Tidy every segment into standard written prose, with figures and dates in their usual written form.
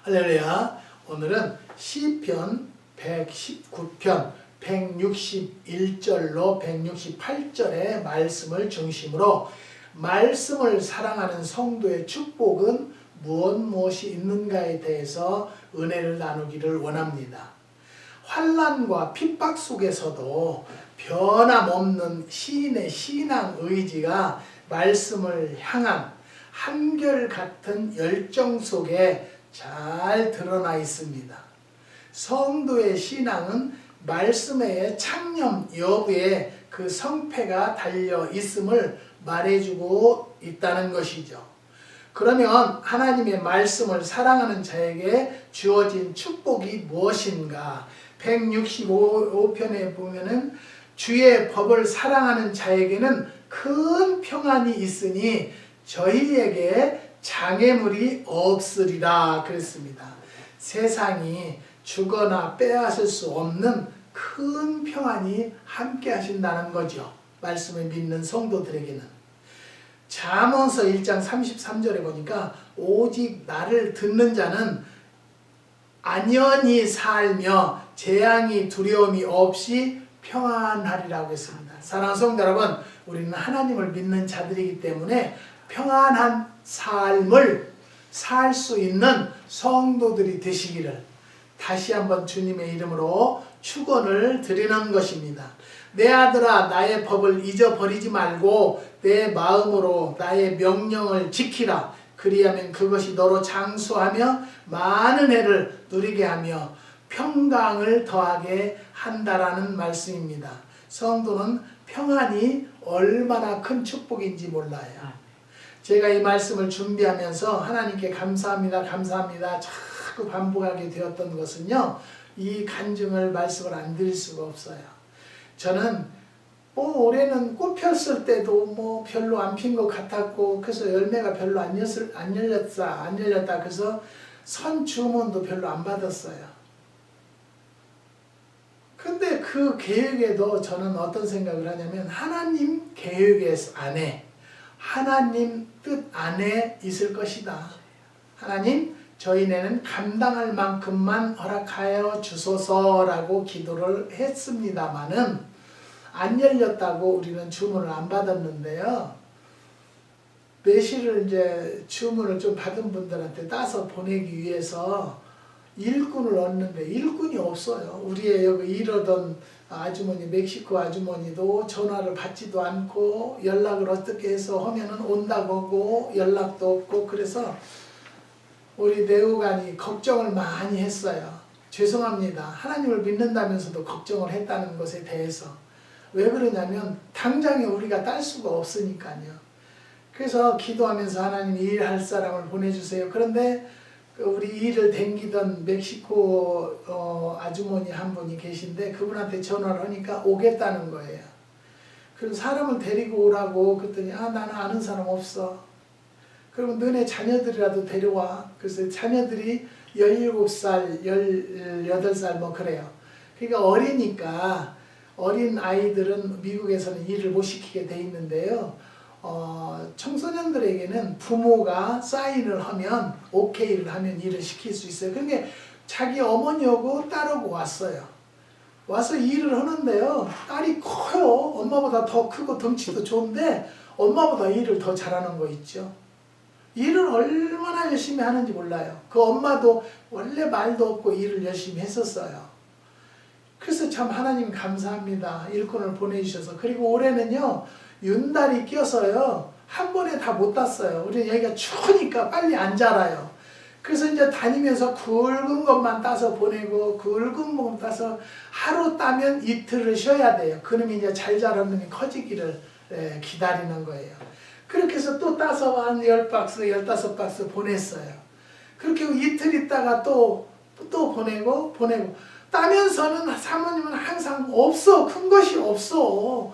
할렐루야. 오늘은 시편 119편 161절로 168절의 말씀을 중심으로 말씀을 사랑하는 성도의 축복은 무엇이 있는가에 대해서 은혜를 나누기를 원합니다. 환난과 핍박 속에서도 변함없는 시인의 신앙 의지가 말씀을 향한 한결같은 열정 속에 잘 드러나 있습니다. 성도의 신앙은 말씀의 창념 여부에 그 성패가 달려 있음을 말해주고 있다는 것이죠. 그러면 하나님의 말씀을 사랑하는 자에게 주어진 축복이 무엇인가? 165편에 보면은 주의 법을 사랑하는 자에게는 큰 평안이 있으니 저희에게 장애물이 없으리라 그랬습니다. 세상이 주거나 빼앗을 수 없는 큰 평안이 함께 하신다는 거죠. 말씀을 믿는 성도들에게는. 잠언서 1장 33절에 보니까 오직 나를 듣는 자는 안연히 살며 재앙이 두려움이 없이 평안하리라고 했습니다. 사랑하는 성도 여러분, 우리는 하나님을 믿는 자들이기 때문에 평안한 삶을 살 수 있는 성도들이 되시기를 다시 한번 주님의 이름으로 축원을 드리는 것입니다. 내 아들아, 나의 법을 잊어버리지 말고 내 마음으로 나의 명령을 지키라. 그리하면 그것이 너로 장수하며 많은 해를 누리게 하며 평강을 더하게 한다라는 말씀입니다. 성도는 평안이 얼마나 큰 축복인지 몰라요. 제가 이 말씀을 준비하면서 하나님께 감사합니다, 감사합니다 자꾸 반복하게 되었던 것은요, 이 간증을 말씀을 안 드릴 수가 없어요. 저는 올해는 꽃 폈을 때도 별로 안 핀 것 같았고, 그래서 열매가 별로 안 열렸다. 그래서 선 주문도 별로 안 받았어요. 근데 그 계획에도 저는 어떤 생각을 하냐면, 하나님 계획 안에, 하나님 뜻 안에 있을 것이다. 하나님, 저희네는 감당할 만큼만 허락하여 주소서라고 기도를 했습니다마는 안 열렸다고 우리는 주문을 안 받았는데요. 매실을 이제 주문을 좀 받은 분들한테 따서 보내기 위해서 일꾼을 얻는데 일꾼이 없어요. 우리의 여기 일하던 아주머니, 멕시코 아주머니도 전화를 받지도 않고 연락을 어떻게 해서 하면은 온다고 하고 연락도 없고, 그래서 우리 내후관이 걱정을 많이 했어요. 죄송합니다. 하나님을 믿는다면서도 걱정을 했다는 것에 대해서. 왜 그러냐면 당장에 우리가 딸 수가 없으니까요. 그래서 기도하면서 하나님 일할 사람을 보내주세요. 그런데 우리 일을 댕기던 멕시코 아주머니 한 분이 계신데 그분한테 전화를 하니까 오겠다는 거예요. 그래서 사람을 데리고 오라고 그랬더니 나는 아는 사람 없어. 그러면 너네 자녀들이라도 데려와. 그래서 자녀들이 17살, 18살 그래요. 그러니까 어리니까 어린 아이들은 미국에서는 일을 못 시키게 돼 있는데요. 청소년들에게는 부모가 사인을 하면, 오케이를 하면 일을 시킬 수 있어요. 그러니까 자기 어머니하고 딸하고 왔어요. 와서 일을 하는데요. 딸이 커요. 엄마보다 더 크고 덩치도 좋은데 엄마보다 일을 더 잘하는 거 있죠. 일을 얼마나 열심히 하는지 몰라요. 그 엄마도 원래 말도 없고 일을 열심히 했었어요. 그래서 참 하나님 감사합니다. 일꾼을 보내주셔서. 그리고 올해는요, 윤달이 껴서요, 한 번에 다 못 땄어요. 우리 여기가 추우니까 빨리 안 자라요. 그래서 이제 다니면서 굵은 것만 따서 보내고, 굵은 것만 따서 하루 따면 이틀을 쉬어야 돼요. 그놈이 이제 잘 자란 놈이 커지기를 기다리는 거예요. 그렇게 해서 또 따서 한 10박스, 15박스 보냈어요. 그렇게 이틀 있다가 또 보내고, 따면서는 사모님은 항상 없어. 큰 것이 없어.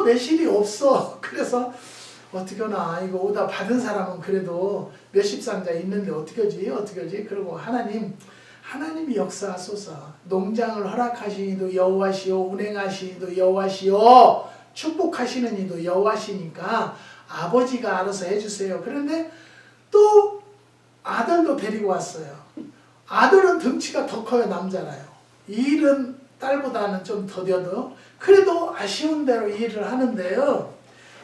매실이 없어. 그래서 어떻게 하나, 이거 오다 받은 사람은 그래도 몇십 상자 있는데 어떻게 하지? 그리고 하나님이 역사하소서. 농장을 허락하신 이도 여호와시오, 운행하신 이도 여호와시오, 축복하시는 이도 여호와시니까 아버지가 알아서 해주세요. 그런데 또 아들도 데리고 왔어요. 아들은 덩치가 더 커요. 남자라요. 일은 딸보다는 좀 더뎌도 그래도 아쉬운 대로 일을 하는데요.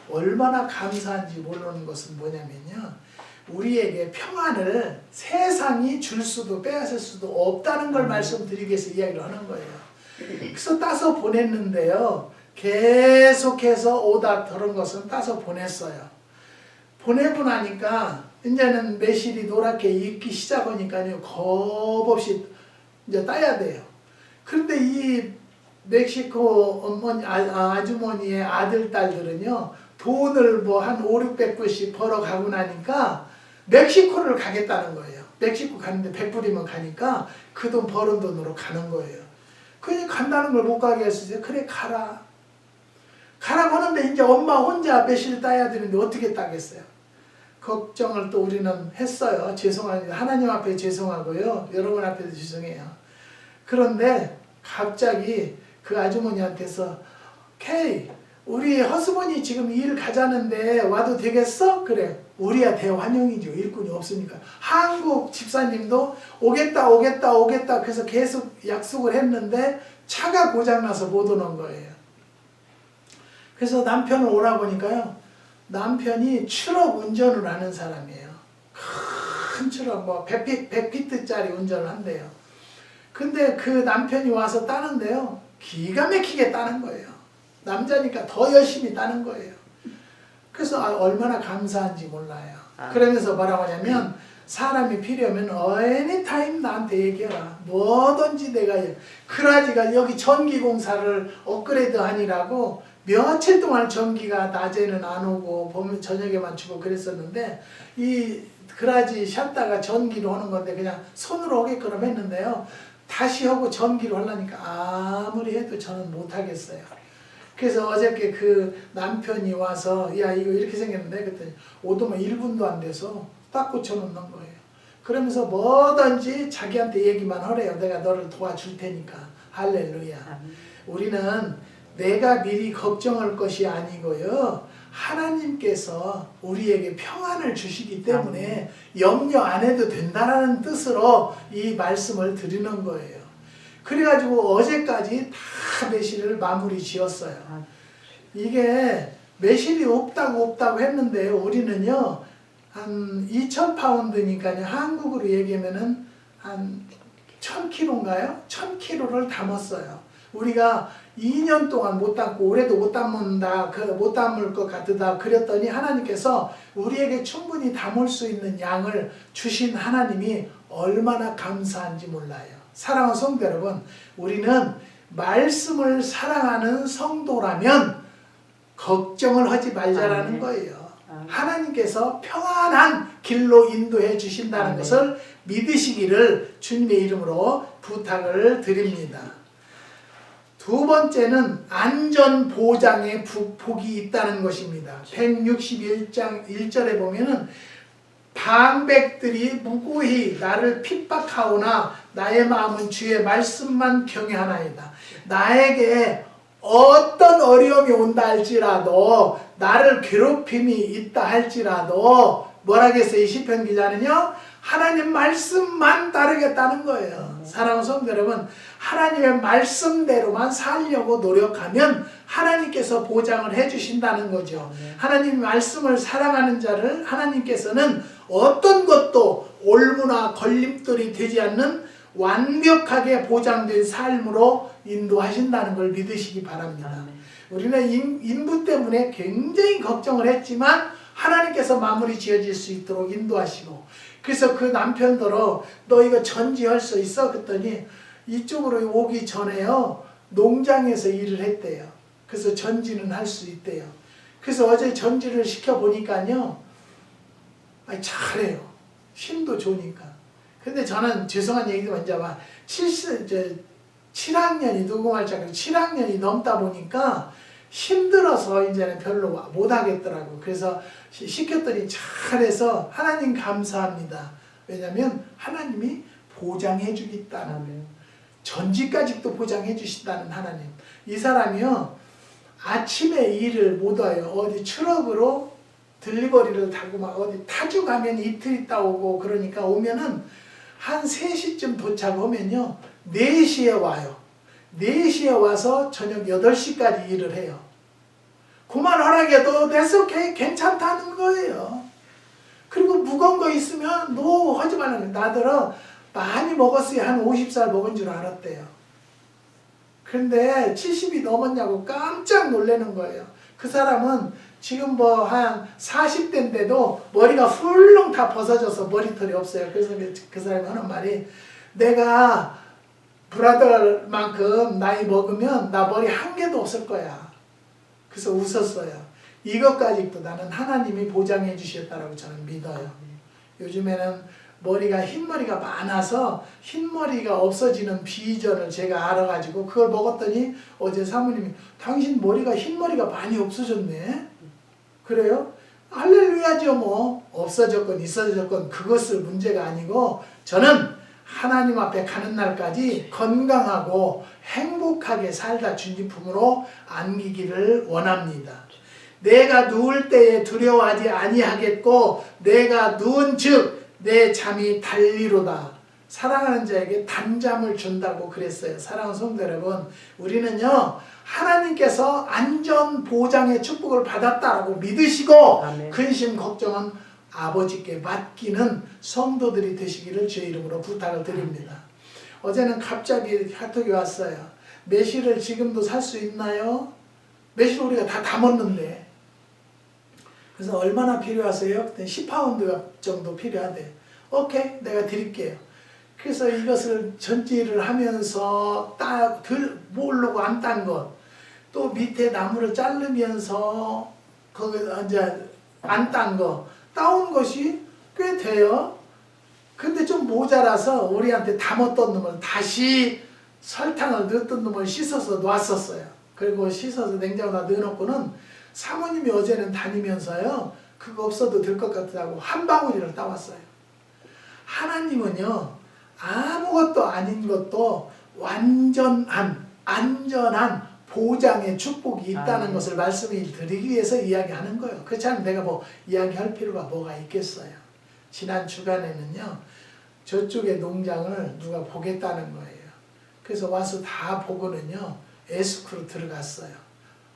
얼마나 감사한지 모르는 것은 뭐냐면요. 우리에게 평안을 세상이 줄 수도 빼앗을 수도 없다는 걸 말씀드리기 위해서 이야기를 하는 거예요. 그래서 따서 보냈는데요. 계속해서 오다 그런 것은 따서 보냈어요. 보내고 나니까 이제는 매실이 노랗게 익기 시작하니까요. 겁없이 이제 따야 돼요. 그런데 이 멕시코 어머니, 아주머니의 아들, 딸들은요. 돈을 뭐 한 500~600불씩 벌어가고 나니까 멕시코를 가겠다는 거예요. 멕시코 가는데 100불이면 가니까 그 돈 버는 돈으로 가는 거예요. 그냥 간다는 걸 못 가게 했어요. 그래 가라. 가라고 하는데 이제 엄마 혼자 매실 따야 되는데 어떻게 따겠어요? 걱정을 또 우리는 했어요. 죄송합니다. 하나님 앞에 죄송하고요. 여러분 앞에도 죄송해요. 그런데 갑자기 그 아주머니한테서 케이 우리 허스번이 지금 일 가자는데 와도 되겠어? 그래. 우리야 대환영이죠. 일꾼이 없으니까. 한국 집사님도 오겠다 그래서 계속 약속을 했는데 차가 고장나서 못 오는 거예요. 그래서 남편을 오라고 하니까요. 남편이 트럭 운전을 하는 사람이에요. 큰 트럭 뭐 100피트짜리 운전을 한대요. 근데 그 남편이 와서 따는데요. 기가 막히게 따는 거예요. 남자니까 더 열심히 따는 거예요. 그래서 얼마나 감사한지 몰라요. 그러면서 뭐라고 하냐면 사람이 필요하면 anytime 나한테 얘기해라. 뭐든지 내가 그라지가 여기 전기공사를 업그레이드 하니라고 며칠 동안 전기가 낮에는 안 오고 보면 저녁에만 주고 그랬었는데 이 그라지 샷다가 전기로 하는 건데 그냥 손으로 하게끔 했는데요. 다시 하고 전기로 하려니까 아무리 해도 저는 못하겠어요. 그래서 어저께 그 남편이 와서 야 이거 이렇게 생겼는데 그랬더니 오도면 1분도 안 돼서 딱 고쳐놓는 거예요. 그러면서 뭐든지 자기한테 얘기만 하래요. 내가 너를 도와줄 테니까. 할렐루야. 우리는 내가 미리 걱정할 것이 아니고요. 하나님께서 우리에게 평안을 주시기 때문에 염려 안 해도 된다는 뜻으로 이 말씀을 드리는 거예요. 그래가지고 어제까지 다 매실을 마무리 지었어요. 이게 매실이 없다고 했는데 우리는요 한 2,000파운드니까요 한국으로 얘기하면은 한 1,000kg인가요? 1,000kg를 담았어요. 우리가 2년 동안 못 담고 올해도 못 담는다, 못 담을 것 같다 그랬더니 하나님께서 우리에게 충분히 담을 수 있는 양을 주신 하나님이 얼마나 감사한지 몰라요. 사랑하는 성도 여러분, 우리는 말씀을 사랑하는 성도라면 걱정을 하지 말자라는 거예요. 하나님께서 평안한 길로 인도해 주신다는 것을 믿으시기를 주님의 이름으로 부탁을 드립니다. 두 번째는 안전보장의 복이 있다는 것입니다. 161장 1절에 보면은 방백들이 무고히 나를 핍박하오나 나의 마음은 주의 말씀만 경외하나이다. 나에게 어떤 어려움이 온다 할지라도 나를 괴롭힘이 있다 할지라도 뭐라겠어요? 이 시편 기자는요. 하나님 말씀만 따르겠다는 거예요. 사랑하는 성도 여러분, 하나님의 말씀대로만 살려고 노력하면 하나님께서 보장을 해주신다는 거죠. 하나님 말씀을 사랑하는 자를 하나님께서는 어떤 것도 올무나 걸림돌이 되지 않는 완벽하게 보장된 삶으로 인도하신다는 걸 믿으시기 바랍니다. 우리는 인부 때문에 굉장히 걱정을 했지만 하나님께서 마무리 지어질 수 있도록 인도하시고, 그래서 그 남편더러 너 이거 전지할 수 있어? 그랬더니 이쪽으로 오기 전에요 농장에서 일을 했대요. 그래서 전지는 할 수 있대요. 그래서 어제 전지를 시켜보니까요 잘해요. 힘도 좋으니까. 근데 저는 죄송한 얘기도 이제 막 7학년이 누구말자 7학년이 넘다 보니까 힘들어서 이제는 별로 못 하겠더라고. 그래서 시켰더니 잘해서 하나님 감사합니다. 왜냐면 하나님이 보장해 주겠다는, 전지까지도 보장해 주신다는 하나님. 이 사람이요 아침에 일을 못 와요. 어디 트럭으로 들리버리를 타고 막 어디 타주 가면 이틀 있다 오고, 그러니까 오면은 한 3시쯤 도착하면요 4시에 와요. 4시에 와서 저녁 8시까지 일을 해요. 그만 허락해도 that's okay, 괜찮다는 거예요. 그리고 무거운 거 있으면 노 하지 말라는 거예요. 나더러 많이 먹었어야 한 50살 먹은 줄 알았대요. 그런데 70이 넘었냐고 깜짝 놀라는 거예요. 그 사람은 지금 뭐 한 40대인데도 머리가 훌렁 다 벗어져서 머리털이 없어요. 그래서 그 사람이 하는 말이 내가 브라더만큼 나이 먹으면 나 머리 한 개도 없을 거야. 그래서 웃었어요. 이것까지도 나는 하나님이 보장해 주셨다라고 저는 믿어요. 요즘에는 머리가 흰머리가 많아서 흰머리가 없어지는 비전을 제가 알아가지고 그걸 먹었더니 어제 사모님이 당신 머리가 흰머리가 많이 없어졌네. 그래요? 할렐루야죠. 뭐 없어졌건 있어졌건 그것을 문제가 아니고 저는 하나님 앞에 가는 날까지 건강하고 행복하게 살다 주님 품으로 안기기를 원합니다. 내가 누울 때에 두려워하지 아니하겠고 내가 누운 즉 내 잠이 달리로다. 사랑하는 자에게 단잠을 준다고 그랬어요. 사랑하는 성도 여러분, 우리는요 하나님께서 안전 보장의 축복을 받았다라고 믿으시고 아멘. 근심 걱정은 아버지께 맡기는 성도들이 되시기를 주의 이름으로 부탁을 드립니다. 어제는 갑자기 카톡이 왔어요. 매실을 지금도 살 수 있나요? 매실 우리가 다 담았는데. 그래서 얼마나 필요하세요? 그때 10파운드 정도 필요하대요. 오케이, 내가 드릴게요. 그래서 이것을 전지를 하면서 모으려고 안 딴 것, 또 밑에 나무를 자르면서 거기 이제 안 딴 거, 따온 것이 꽤 돼요. 근데 좀 모자라서 우리한테 담았던 놈을 다시 설탕을 넣었던 놈을 씻어서 놨었어요. 그리고 씻어서 냉장고에 넣어놓고는 사모님이 어제는 다니면서요 그거 없어도 될 것 같다고 한 방울이를 따왔어요. 하나님은요 아무것도 아닌 것도 완전한 안전한 보장의 축복이 있다는 것을 말씀을 드리기 위해서 이야기하는 거예요. 그렇지 않으면 내가 뭐 이야기할 필요가 뭐가 있겠어요. 지난 주간에는요 저쪽의 농장을 누가 보겠다는 거예요. 그래서 와서 다 보고는요 에스쿠로 들어갔어요.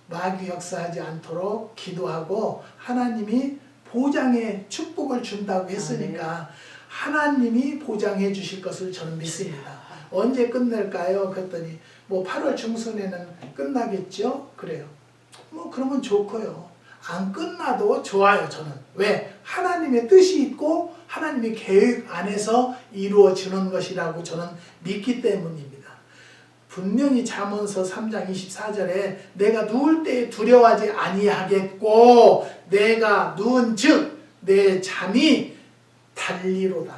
마귀 역사하지 않도록 기도하고 하나님이 보장의 축복을 준다고 했으니까 하나님이 보장해 주실 것을 저는 믿습니다. 언제 끝낼까요? 그랬더니 뭐 8월 중순에는 끝나겠죠? 그래요. 뭐 그러면 좋고요. 안 끝나도 좋아요. 저는. 왜? 하나님의 뜻이 있고 하나님의 계획 안에서 이루어지는 것이라고 저는 믿기 때문입니다. 분명히 잠언서 3장 24절에 내가 누울 때에 두려워하지 아니하겠고 내가 누운 즉 내 잠이 달리로다.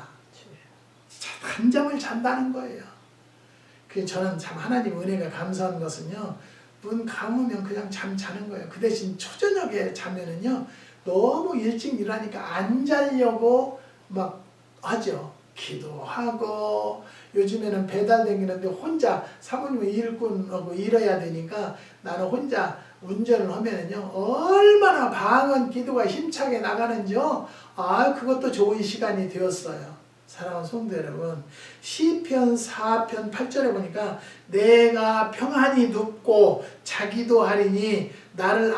단잠을 잔다는 거예요. 그래서 저는 참 하나님 은혜가 감사한 것은요 눈 감으면 그냥 잠 자는 거예요. 그 대신 초저녁에 자면은요 너무 일찍 일하니까 안 자려고 막 하죠. 기도하고 요즘에는 배달 다니는데 혼자 사모님은 일꾼하고 일해야 되니까 나는 혼자 운전을 하면은요 얼마나 방언 기도가 힘차게 나가는지요. 그것도 좋은 시간이 되었어요. 사랑하는 성도 여러분, 시편 4편 8절에 보니까 내가 평안히 눕고 자기도 하리니 나를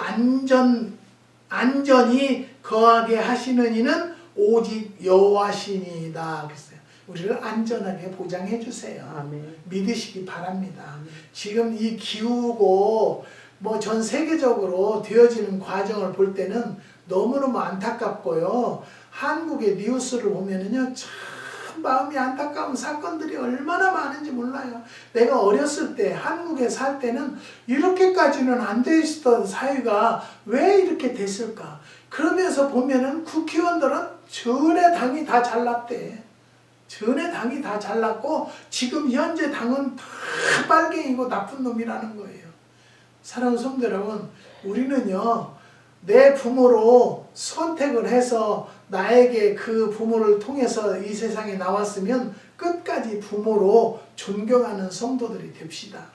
안전히 거하게 하시는 이는 오직 여호와시니이다. 그랬어요. 우리를 안전하게 보장해 주세요. 아멘. 믿으시기 바랍니다. 아멘. 지금 이 기후고 뭐 전 세계적으로 되어지는 과정을 볼 때는 너무너무 안타깝고요. 한국의 뉴스를 보면은요 참 마음이 안타까운 사건들이 얼마나 많은지 몰라요. 내가 어렸을 때 한국에 살 때는 이렇게까지는 안 돼 있었던 사회가 왜 이렇게 됐을까? 그러면서 보면은 국회의원들은 전에 당이 다 잘났대. 전에 당이 다 잘났고 지금 현재 당은 다 빨갱이고 나쁜 놈이라는 거예요. 사랑하는 성도 여러분, 우리는요 내 부모로 선택을 해서 나에게 그 부모를 통해서 이 세상에 나왔으면 끝까지 부모로 존경하는 성도들이 됩시다.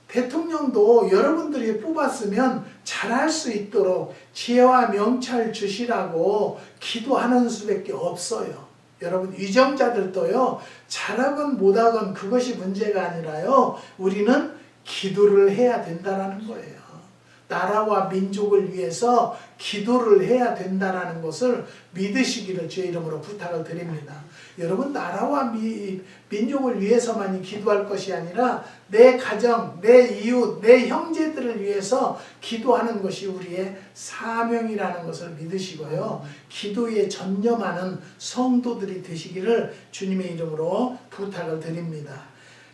대통령도 여러분들이 뽑았으면 잘할 수 있도록 지혜와 명철 주시라고 기도하는 수밖에 없어요. 여러분 위정자들도요 잘하건 못하건 그것이 문제가 아니라요 우리는 기도를 해야 된다라는 거예요. 나라와 민족을 위해서 기도를 해야 된다라는 것을 믿으시기를 주의 이름으로 부탁을 드립니다. 여러분 나라와 민족을 위해서만이 기도할 것이 아니라 내 가정, 내 이웃, 내 형제들을 위해서 기도하는 것이 우리의 사명이라는 것을 믿으시고요. 기도에 전념하는 성도들이 되시기를 주님의 이름으로 부탁을 드립니다.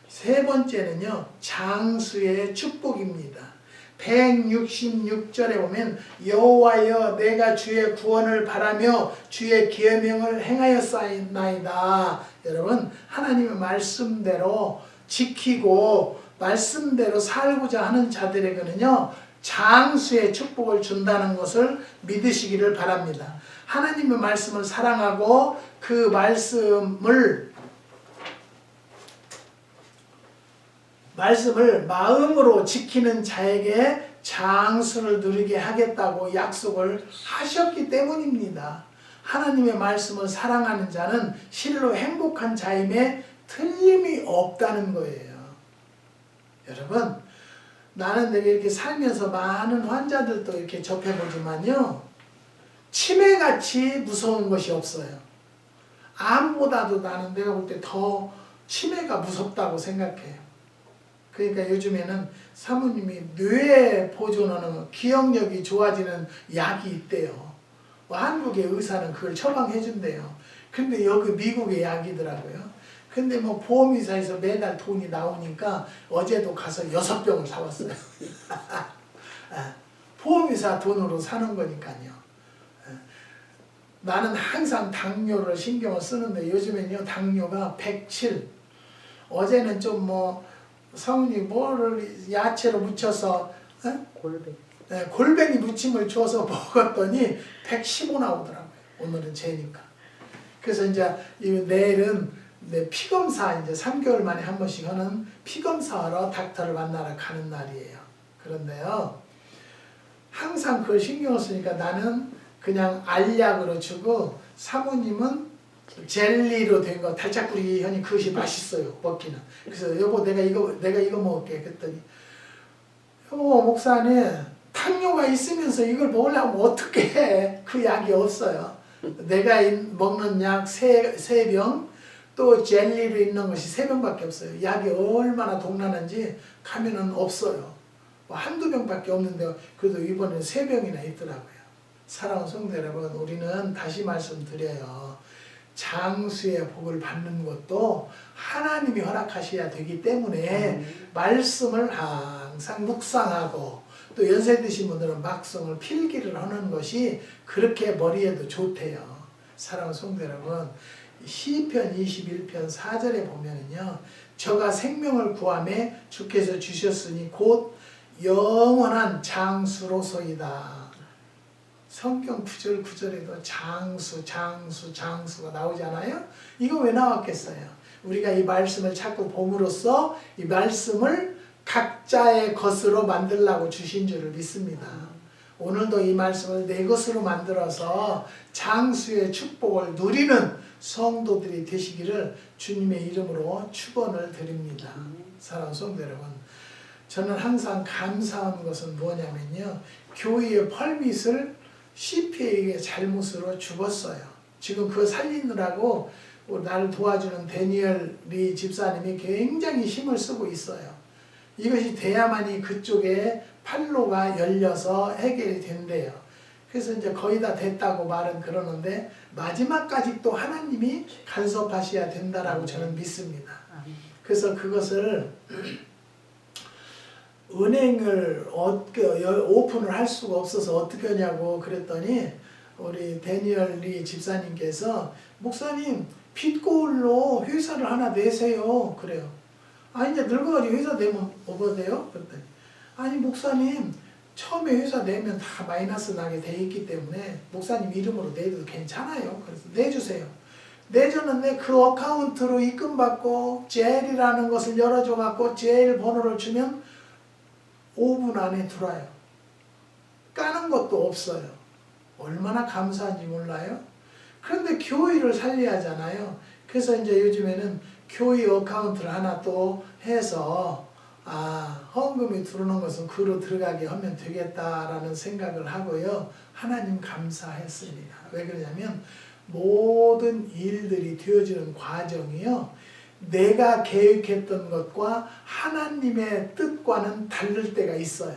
세 번째는요. 장수의 축복입니다. 166절에 보면 여호와여 내가 주의 구원을 바라며 주의 계명을 행하였사이나이다. 여러분 하나님의 말씀대로 지키고 말씀대로 살고자 하는 자들에게는요 장수의 축복을 준다는 것을 믿으시기를 바랍니다. 하나님의 말씀을 사랑하고 그 말씀을 마음으로 지키는 자에게 장수를 누리게 하겠다고 약속을 하셨기 때문입니다. 하나님의 말씀을 사랑하는 자는 실로 행복한 자임에 틀림이 없다는 거예요. 여러분, 나는 내가 이렇게 살면서 많은 환자들도 이렇게 접해보지만요, 치매같이 무서운 것이 없어요. 암보다도 나는 내가 볼 때 더 치매가 무섭다고 생각해요. 그러니까 요즘에는 사모님이 뇌 보존하는 기억력이 좋아지는 약이 있대요. 한국의 의사는 그걸 처방해 준대요. 근데 여기 미국의 약이더라고요. 근데 뭐 보험회사에서 매달 돈이 나오니까 어제도 가서 6병을 사왔어요. 보험회사 돈으로 사는 거니까요. 나는 항상 당뇨를 신경을 쓰는데 요즘엔요 당뇨가 107. 어제는 좀 뭐 사모님 뭐를 야채로 무쳐서 골뱅이 무침을 줘서 먹었더니 115 나오더라고요. 오늘은 재니까. 그래서 이제 내일은 피검사 이제 3개월 만에 한 번씩 하는 피검사하러 닥터를 만나러 가는 날이에요. 그런데요. 항상 그걸 신경을 쓰니까 나는 그냥 알약으로 주고 사모님은 젤리로 된 거 달짝구리 하니 그것이 맛있어요. 먹기는. 그래서 여보 내가 이거 먹을게. 그랬더니 여보 목사님 당뇨가 있으면서 이걸 먹으려면 어떻게 해? 그 약이 없어요. 내가 먹는 약 3병 또 젤리로 있는 것이 3병밖에 없어요. 약이 얼마나 동난한지 가면은 없어요. 한두 병밖에 없는데 그래도 이번에 3병이나 있더라고요. 사랑하는 성도 여러분, 우리는 다시 말씀드려요. 장수의 복을 받는 것도 하나님이 허락하셔야 되기 때문에 말씀을 항상 묵상하고 또 연세 드신 분들은 막성을 필기를 하는 것이 그렇게 머리에도 좋대요. 사랑하는 성도 여러분, 시편 21편 4절에 보면은요, 저가 생명을 구하매 주께서 주셨으니 곧 영원한 장수로소이다. 성경 9절 9절에도 장수가 나오잖아요. 이거 왜 나왔겠어요? 우리가 이 말씀을 자꾸 봄으로써 이 말씀을 각자의 것으로 만들라고 주신 줄을 믿습니다. 오늘도 이 말씀을 내 것으로 만들어서 장수의 축복을 누리는 성도들이 되시기를 주님의 이름으로 축원을 드립니다. 사랑하는 성도 여러분, 저는 항상 감사한 것은 뭐냐면요, 교회의 펄밋을 CPA의 잘못으로 죽었어요. 지금 그거 살리느라고 나를 도와주는 데니얼 리 집사님이 굉장히 힘을 쓰고 있어요. 이것이 돼야만이 그쪽에 판로가 열려서 해결이 된대요. 그래서 이제 거의 다 됐다고 말은 그러는데 마지막까지 또 하나님이 간섭하셔야 된다라고 저는 믿습니다. 그래서 그것을 은행을 오픈을 할 수가 없어서 어떻게 하냐고 그랬더니 우리 데니얼 리 집사님께서 목사님 빚고울로 회사를 하나 내세요. 그래요. 아니 이제 늙어가지고 회사 내면 뭐가 돼요? 그랬더니 아니 목사님 처음에 회사 내면 다 마이너스 나게 돼 있기 때문에 목사님 이름으로 내도 괜찮아요. 그래서 내주세요. 내줬는데 그 어카운트로 입금받고 젤이라는 것을 열어줘갖고 젤 번호를 주면 5분 안에 들어와요. 까는 것도 없어요. 얼마나 감사한지 몰라요? 그런데 교회를 살려야잖아요. 그래서 이제 요즘에는 교회 어카운트를 하나 또 해서 헌금이 들어오는 것은 그로 들어가게 하면 되겠다라는 생각을 하고요. 하나님 감사했습니다. 왜 그러냐면 모든 일들이 되어지는 과정이요. 내가 계획했던 것과 하나님의 뜻과는 다를 때가 있어요.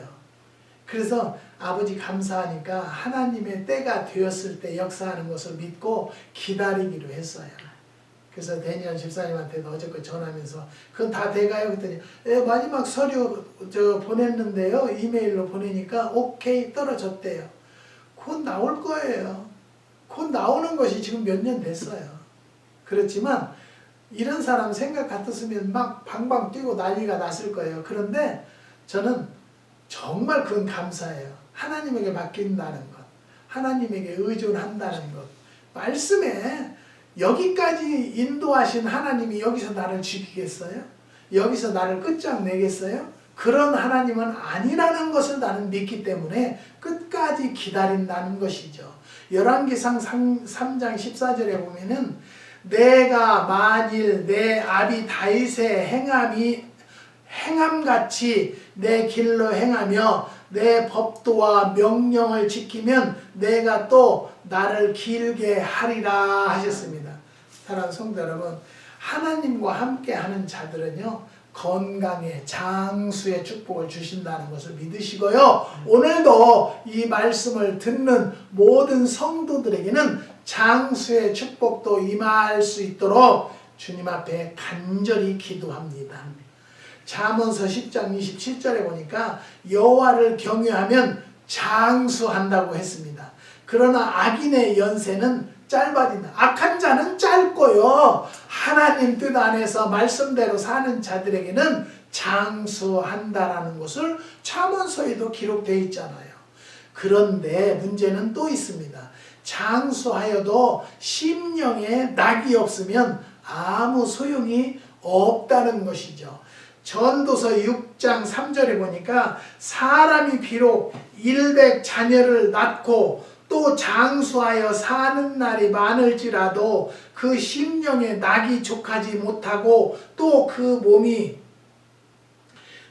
그래서 아버지 감사하니까 하나님의 때가 되었을 때 역사하는 것을 믿고 기다리기로 했어요. 그래서 대니엘 집사님한테도 어저께 전화하면서 그건 다 돼가요? 그랬더니 마지막 서류 보냈는데요. 이메일로 보내니까 오케이 떨어졌대요. 곧 나올 거예요. 곧 나오는 것이 지금 몇 년 됐어요. 그렇지만 이런 사람 생각 같았으면 막 방방 뛰고 난리가 났을 거예요. 그런데 저는 정말 그건 감사해요. 하나님에게 맡긴다는 것, 하나님에게 의존한다는 것, 말씀에 여기까지 인도하신 하나님이 여기서 나를 죽이겠어요? 여기서 나를 끝장내겠어요? 그런 하나님은 아니라는 것을 나는 믿기 때문에 끝까지 기다린다는 것이죠. 열왕기상 3장 14절에 보면은 내가 만일 내 아비 다윗의 행함같이 내 길로 행하며 내 법도와 명령을 지키면 내가 또 나를 길게 하리라 하셨습니다. 사랑하는 성도 여러분, 하나님과 함께 하는 자들은요 건강에 장수의 축복을 주신다는 것을 믿으시고요. 오늘도 이 말씀을 듣는 모든 성도들에게는 장수의 축복도 임할 수 있도록 주님 앞에 간절히 기도합니다. 잠언서 10장 27절에 보니까 여호와를 경외하면 장수한다고 했습니다. 그러나 악인의 연세는 짧아진다. 악한 자는 짧고요. 하나님 뜻 안에서 말씀대로 사는 자들에게는 장수한다라는 것을 잠언서에도 기록되어 있잖아요. 그런데 문제는 또 있습니다. 장수하여도 심령에 낙이 없으면 아무 소용이 없다는 것이죠. 전도서 6장 3절에 보니까 사람이 비록 100자녀를 낳고 또 장수하여 사는 날이 많을지라도 그 심령에 낙이 족하지 못하고 또 그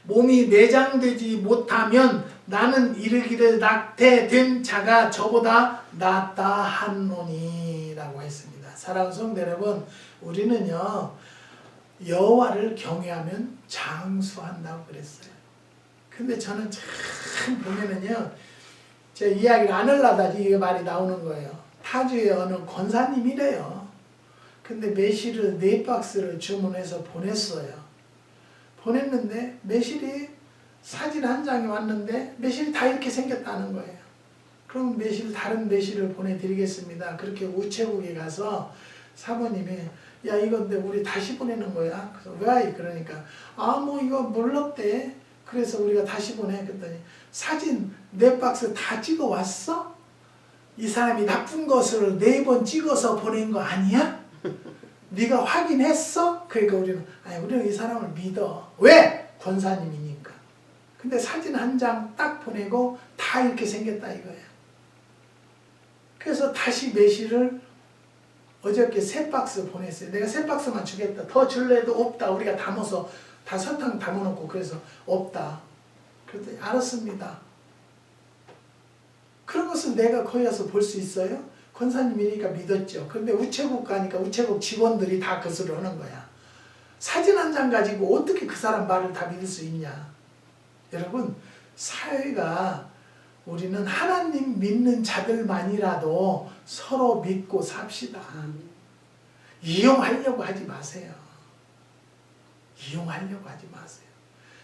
몸이 내장되지 못하면 나는 이르기를 낙태된 자가 저보다 낫다 하노니 라고 했습니다. 사랑하는 성도 여러분, 우리는요 여호와를 경외하면 장수한다고 그랬어요. 근데 저는 참 보면은요 제 이야기를 안 하려다 이게 말이 나오는 거예요. 타주의 어느 권사님이래요. 근데 매실을 4박스를 주문해서 보냈어요. 보냈는데 매실이 사진 한 장이 왔는데 매실이 다 이렇게 생겼다는 거예요. 그럼 다른 매실을 보내드리겠습니다. 그렇게 우체국에 가서 사모님이 야 이거 근데 우리 다시 보내는 거야. 그래서 왜? 그러니까 뭐 이거 몰랐대. 그래서 우리가 다시 보내. 그랬더니 사진 4박스 다 찍어 왔어? 이 사람이 나쁜 것을 4번 찍어서 보낸 거 아니야? 네가 확인했어? 그러니까 우리는 이 사람을 믿어. 왜? 권사님이니까. 근데 사진 한 장 딱 보내고 다 이렇게 생겼다 이거야. 그래서 다시 매실을 어저께 3박스 보냈어요. 내가 3박스만 주겠다. 더 줄래도 없다. 우리가 담아서 다 설탕 담아놓고 그래서 없다. 그랬더니 알았습니다. 그런 것을 내가 거기 가서 볼 수 있어요? 권사님이니까 믿었죠. 그런데 우체국 가니까 우체국 직원들이 다 그 소리를 하는 거야. 사진 한 장 가지고 어떻게 그 사람 말을 다 믿을 수 있냐. 여러분, 사회가 우리는 하나님 믿는 자들만이라도 서로 믿고 삽시다. 이용하려고 하지 마세요. 이용하려고 하지 마세요.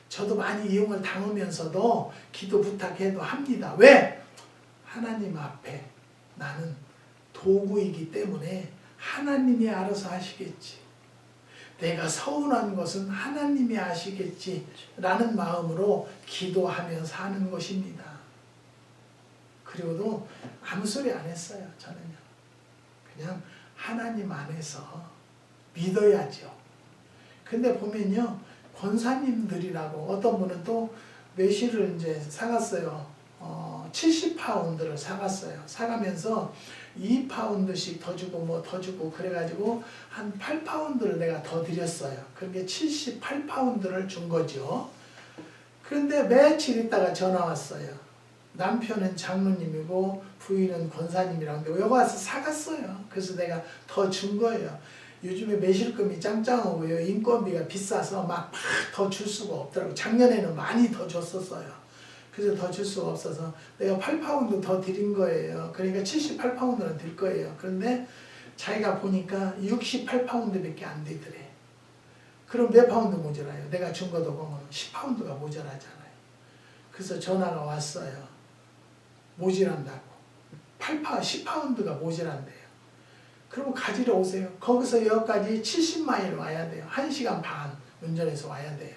저도 많이 이용을 당하면서도 기도 부탁해도 합니다. 왜? 하나님 앞에 나는 도구이기 때문에 하나님이 알아서 하시겠지. 내가 서운한 것은 하나님이 아시겠지 라는 마음으로 기도하며 사는 것입니다. 그리고도 아무 소리 안 했어요. 저는요. 그냥 하나님 안에서 믿어야죠. 근데 보면요. 권사님들이라고 어떤 분은 또 매실을 이제 사갔어요. 70파운드를 사갔어요. 사가면서 2파운드씩 더 주고 뭐 더 주고 그래가지고 한 8파운드를 내가 더 드렸어요. 그게 78파운드를 준 거죠. 그런데 며칠 있다가 전화 왔어요. 남편은 장로님이고 부인은 권사님이라고 하는데 여기 와서 사갔어요. 그래서 내가 더 준 거예요. 요즘에 매실금이 짱짱하고요. 인건비가 비싸서 막 더 줄 수가 없더라고요. 작년에는 많이 더 줬었어요. 그래서 더 줄 수가 없어서 내가 8파운드 더 드린 거예요. 그러니까 78파운드는 들 거예요. 그런데 자기가 보니까 68파운드밖에 안 되더래. 그럼 몇 파운드 모자라요? 내가 준 것도 보면 10파운드가 모자라잖아요. 그래서 전화가 왔어요. 모자란다고. 10파운드가 모자란대요. 그러면 가지러 오세요. 거기서 여기까지 70마일 와야 돼요. 1시간 반 운전해서 와야 돼요.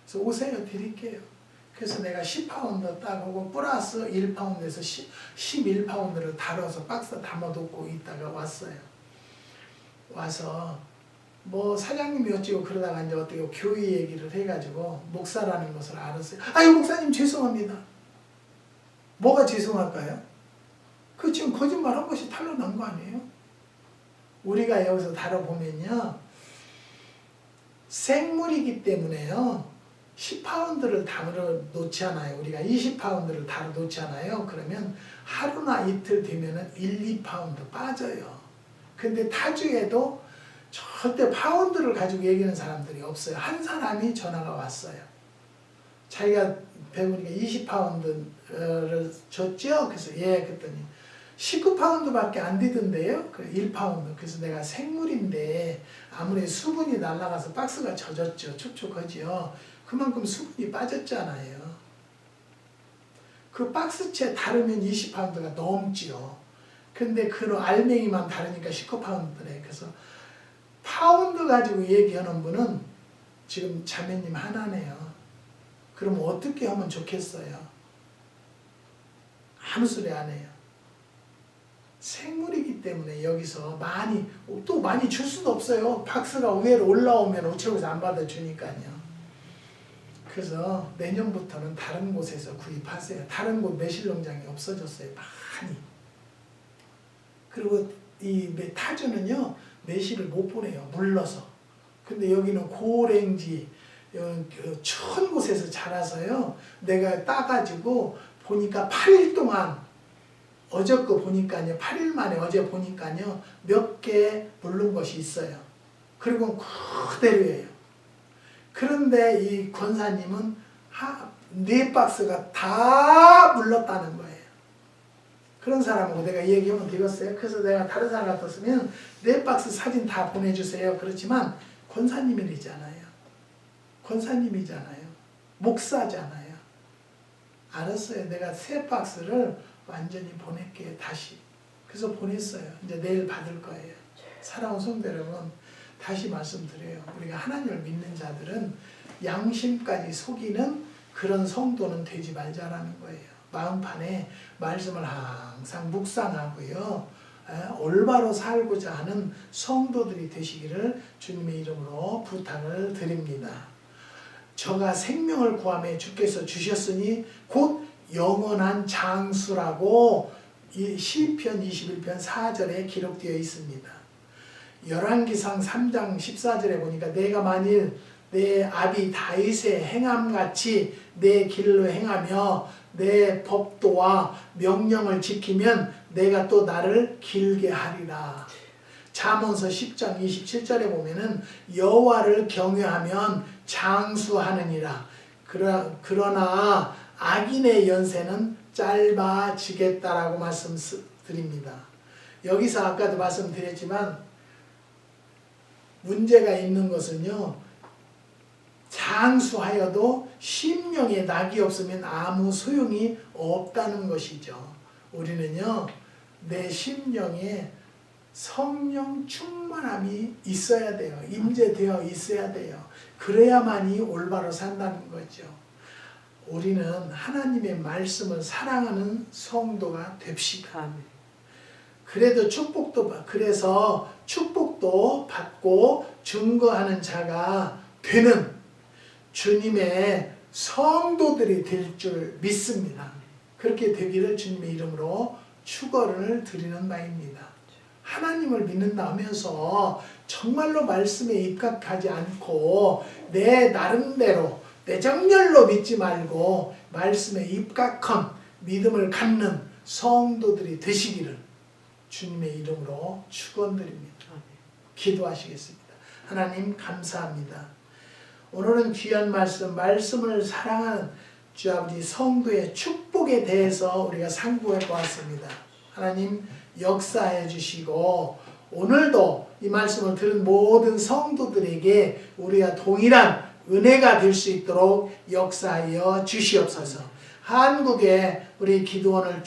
그래서 오세요. 드릴게요. 그래서 내가 10파운드 따고 플러스 1파운드에서 11파운드를 달아서 박스 담아놓고 있다가 왔어요. 와서 뭐 사장님이 어찌고 그러다가 이제 어떻게 교회 얘기를 해가지고 목사라는 것을 알았어요. 아유 목사님 죄송합니다. 뭐가 죄송할까요? 그 지금 거짓말한 것이 탄로난 거 아니에요? 우리가 여기서 다뤄보면요. 생물이기 때문에요. 10파운드를 다뤄 놓잖아요. 우리가 20파운드를 다뤄 놓잖아요. 그러면 하루나 이틀 되면은 1, 2파운드 빠져요. 근데 타주에도 절대 파운드를 가지고 얘기하는 사람들이 없어요. 한 사람이 전화가 왔어요. 자기가 배우니까 20파운드를 줬죠? 그래서 예, 그랬더니 19파운드밖에 안 되던데요? 1파운드. 그래서 내가 생물인데 아무리 수분이 날아가서 박스가 젖었죠. 촉촉하지요. 그만큼 수분이 빠졌잖아요. 그 박스채 다르면 20파운드가 넘지요. 근데 그 알맹이만 다르니까 19파운드래. 그래서 파운드 가지고 얘기하는 분은 지금 자매님 하나네요. 그럼 어떻게 하면 좋겠어요? 아무 소리 안 해요. 생물이기 때문에 여기서 많이 줄 수도 없어요. 박스가 위로 올라오면 우체국에서 안 받아주니까요. 그래서 내년부터는 다른 곳에서 구입하세요. 다른 곳 매실농장이 없어졌어요. 많이. 그리고 이 타주는요. 매실을 못 보내요. 물러서. 근데 여기는 고랭지 추운 곳에서 자라서요. 내가 따가지고 보니까 8일 동안 어제 거 보니까요. 8일 만에 어제 보니까요. 몇 개 물른 것이 있어요. 그리고 그대로예요. 그런데 이 권사님은 4박스가 다 물렀다는 거예요. 그런 사람하고 내가 얘기하면 되겠어요. 그래서 내가 다른 사람 같았으면 4박스 사진 다 보내주세요. 그렇지만 권사님이잖아요. 권사님이잖아요. 목사잖아요. 알았어요. 내가 3박스를 완전히 보낼게요. 다시. 그래서 보냈어요. 이제 내일 받을 거예요. 사랑하는 성도 여러분, 다시 말씀드려요. 우리가 하나님을 믿는 자들은 양심까지 속이는 그런 성도는 되지 말자라는 거예요. 마음판에 말씀을 항상 묵상하고요. 올바로 살고자 하는 성도들이 되시기를 주님의 이름으로 부탁을 드립니다. 저가 생명을 구하며 주께서 주셨으니 곧 영원한 장수라고 시편 21편 4절에 기록되어 있습니다. 열왕기상 3장 14절에 보니까 내가 만일 내 아비 다윗의 행함같이 내 길로 행하며 내 법도와 명령을 지키면 내가 또 나를 길게 하리라. 잠언서 10장 27절에 보면은 여호와를 경외하면 장수하느니라. 그러나 악인의 연세는 짧아지겠다라고 말씀드립니다. 여기서 아까도 말씀드렸지만 문제가 있는 것은요. 장수하여도 심령에 낙이 없으면 아무 소용이 없다는 것이죠. 우리는요. 내 심령에 성령 충만함이 있어야 돼요. 임재되어 있어야 돼요. 그래야만이 올바로 산다는 거죠. 우리는 하나님의 말씀을 사랑하는 성도가 됩시다. 그래서 축복도 받고 증거하는 자가 되는 주님의 성도들이 될 줄 믿습니다. 그렇게 되기를 주님의 이름으로 축원을 드리는 바입니다. 하나님을 믿는다 하면서 정말로 말씀에 입각하지 않고 내 나름대로 내 정열로 믿지 말고 말씀에 입각한 믿음을 갖는 성도들이 되시기를 주님의 이름으로 축원드립니다. 기도하시겠습니다. 하나님 감사합니다. 오늘은 귀한 말씀을 사랑하는 주 아버지 성도의 축복에 대해서 우리가 상고해 보았습니다. 하나님 역사해 주시고 오늘도 이 말씀을 들은 모든 성도들에게 우리가 동일한 은혜가 될 수 있도록 역사하여 주시옵소서. 한국에 우리 기도원을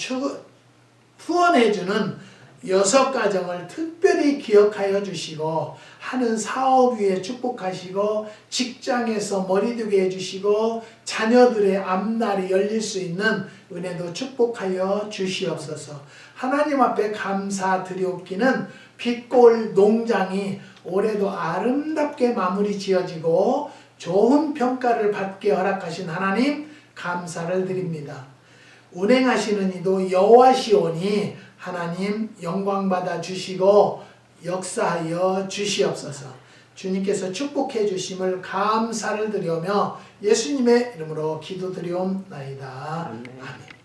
후원해주는 6가정을 특별히 기억하여 주시고 하는 사업 위에 축복하시고 직장에서 머리두게 해주시고 자녀들의 앞날이 열릴 수 있는 은혜도 축복하여 주시옵소서. 하나님 앞에 감사드리옵기는 빛골 농장이 올해도 아름답게 마무리 지어지고 좋은 평가를 받게 허락하신 하나님 감사를 드립니다. 운행하시는 이도 여호와시오니 하나님 영광받아 주시고 역사하여 주시옵소서. 주님께서 축복해 주심을 감사를 드리며 예수님의 이름으로 기도드리옵나이다. 아멘.